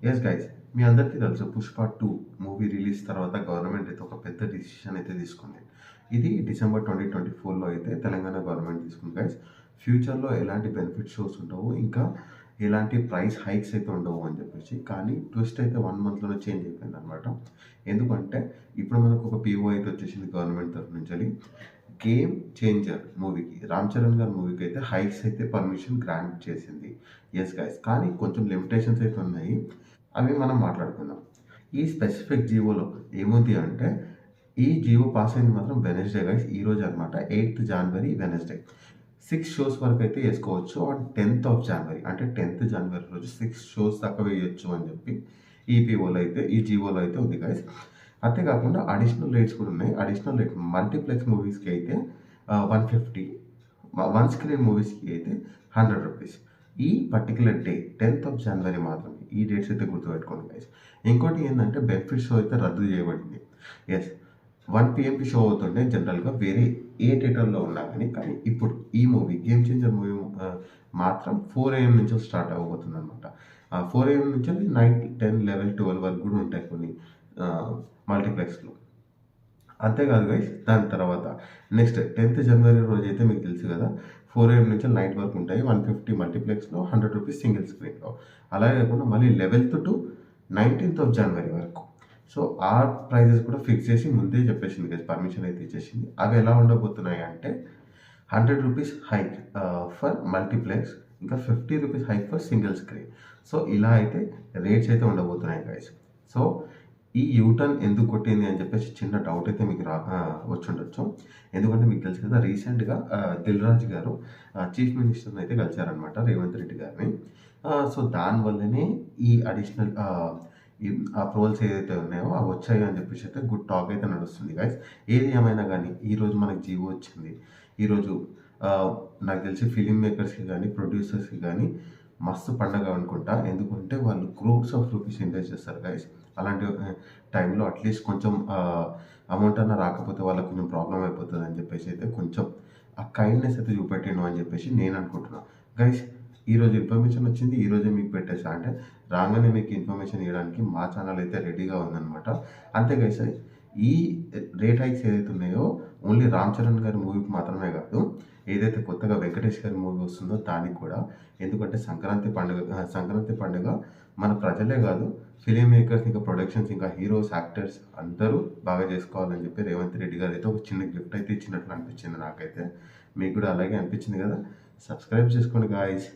Yes guys. మీ అందరికీ తెలుసు 'Pushpa 2' movie release తర్వాత గవర్నమెంట్ అయితే ఒక పెద్ద డిసిషన్ అయితే తీసుకుంది. ఇది డిసెంబర్ 2024లో అయితే తెలంగాణ గవర్నమెంట్ తీసుకుంది గైస్. ఫ్యూచర్‌లో ఎలాంటి బెనిఫిట్ షోస్ ఉండవు. ఇంకా ఎలాంటి ప్రైస్ హైక్స్ అయితే ఉండవు అని చెప్పేసి. కానీ ట్విస్ట్ అయితే 1 మంత్‌లోనే చేంజ్ అయిపోయిందనమాట. ఎందుకంటే ఇప్పుడు మనకు ఒక పీఓ అయితే వచ్చేసింది గవర్నమెంట్ తరఫు నుంచెల్లి. గేమ్ చేంజర్ మూవీకి 'రామ్ చరణ్' గారి మూవీకి అయితే హైక్స్ అయితే పర్మిషన్ గ్రాంట్ చేసింది. Yes guys. కానీ కొంచెం లిమిటేషన్స్ అయితే ఉన్నాయి. అవి మనం మాట్లాడుకుందాం. ఈ స్పెసిఫిక్ జీవోలో ఏముంది అంటే, ఈ జీవో పాస్ అయింది మాత్రం వెడ్నెస్‌డే గైస్. ఈరోజు అనమాట 8థ్ జనవరి వెడ్నెస్‌డే. 6 షోస్ వరకైతే యేసుకోవచ్చు ఆన్ 10థ్ ఆఫ్ జనవరి. అంటే 10థ్ జనవరి రోజు 6 షోస్ దాకా వేయొచ్చు అని చెప్పి ఈ జీవోలో అయితే ఉంది గైస్. అంతే కాకుండా అడిషనల్ రేట్స్ కూడా ఉన్నాయి. అడిషనల్ రేట్ మల్టీప్లెక్స్ మూవీస్‌కి అయితే 150, వన్ స్క్రీన్ మూవీస్‌కి అయితే రూ. 100. ఈ పర్టిక్యులర్ డే 10థ్ ఆఫ్ జనవరి మాత్రమే. ఈ డేట్స్ అయితే గుర్తుపెట్టుకోండి గైస్. ఇంకోటి ఏందంటే బెనిఫిట్ షో అయితే రద్దు చేయబడింది. యెస్. 1 పీఎంకి షో అవుతుండే జనరల్‌గా వేరే ఏ థియేటర్‌లో ఉన్నా గానీ, కానీ ఇప్పుడు ఈ మూవీ 'గేమ్ చేంజర్' మూవీ మాత్రం 4 AM నుంచి స్టార్ట్ అవ్వబోతుందనమాట. 4 AM నుంచి నైట్ 10, 11, 12 వరకు కూడా ఉంటాయి కొన్ని మల్టీప్లెక్స్‌లో. అంతేకాదు గైస్, దాని తర్వాత నెక్స్ట్ 10థ్ జనవరి రోజైతే మీకు తెలుసు కదా! 4 AM నుంచి నైట్ వరకు ఉంటాయి. 150 మల్టీప్లెక్స్‌లో, రూ. 100 సింగిల్ స్క్రీన్‌లో. అలాగే కాకుండా మళ్ళీ 11థ్ టు 19థ్ ఆఫ్ జనవరి వరకు. సో, ఆ ప్రైజెస్ కూడా ఫిక్స్ చేసి ముందే చెప్పేసింది గైస్. పర్మిషన్ అయితే ఇచ్చేసింది. అవి ఎలా ఉండబోతున్నాయి అంటే రూ. 100 హైక్ ఫర్ మల్టీప్లెక్స్, ఇంకా రూ. 50 hike for single screen. So, ఇలా అయితే రేట్స్ అయితే ఉండబోతున్నాయి గైస్. సో, ఈ యూటర్న్ ఎందుకు కొట్టింది అని చెప్పేసి చిన్న డౌట్ అయితే మీకు వచ్చుండొచ్చు. ఎందుకంటే మీకు తెలుసు కదా, రీసెంట్‌గా 'దిల్ రాజు' గారు చీఫ్ మినిస్టర్‌ని అయితే కలిసారనమాట, రేవంత్ రెడ్డి గారిని. సో, దానివల్లనే ఈ అడిషనల్ ఈ అప్రూవల్స్ ఏదైతే ఉన్నాయో అవి వచ్చాయి అని చెప్పేసి అయితే గుడ్ టాక్ అయితే నడుస్తుంది గైస్. ఏది ఏమైనా గానీ ఈరోజు మనకు జీవో వచ్చింది. ఈరోజు నాకు తెలిసి ఫిల్మ్ మేకర్స్‌కి గానీ, ప్రొడ్యూసర్స్‌కి గానీ మస్తు పండగ అనుకుంటా. ఎందుకంటే వాళ్ళు క్రోర్స్ ఆఫ్ రూపీస్ ఇన్వెస్ట్ చేస్తారు గైస్. అలాంటి టైంలో అట్‌లీస్ట్ కొంచెం అమౌంట్ అన్నా రాకపోతే వాళ్ళకి కొంచెం ప్రాబ్లమ్ అయిపోతదని చెప్పేసి అయితే కొంచెం ఆ కైండ్‌నెస్ అయితే చూపెట్టిండు అని చెప్పేసి నేను అనుకుంటున్నా. గైస్, ఈరోజు ఇన్ఫర్మేషన్ వచ్చింది. ఈరోజే మీకు పెట్టేసా. అంటే రాంగానే మీకు ఇన్ఫర్మేషన్ ఇవ్వడానికి మా ఛానల్ అయితే రెడీగా ఉందనమాట. అంతే గైస్. ఈ రేట్ హైక్స్ ఏదైతే ఉన్నాయో ఓన్లీ 'రామ్ చరణ్' గారి మూవీకి మాత్రమే కాదు, ఏదైతే కొత్తగా 'వెంకటేష్' గారి మూవీ వస్తుందో దానికి కూడా. ఎందుకంటే సంక్రాంతి పండుగ మన ప్రజలే కాదు, ఫిల్మ్ మేకర్స్, ఇంకా ప్రొడక్షన్స్, ఇంకా హీరోస్, యాక్టర్స్ అందరూ బాగా చేసుకోవాలని చెప్పి రేవంత్ రెడ్డి గారు అయితే ఒక చిన్న గిఫ్ట్ అయితే ఇచ్చినట్లు అనిపించింది నాకైతే. మీకు కూడా అలాగే అనిపించింది కదా? సబ్స్క్రైబ్ చేసుకోండి గాయ్స్.